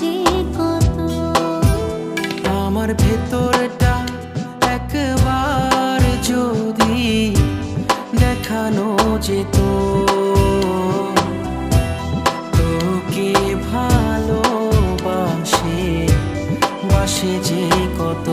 যে কত। আমার ভেতরটা একবার যদি দেখানো যেত, তোকে ভালোবাসে বাসে যে কত।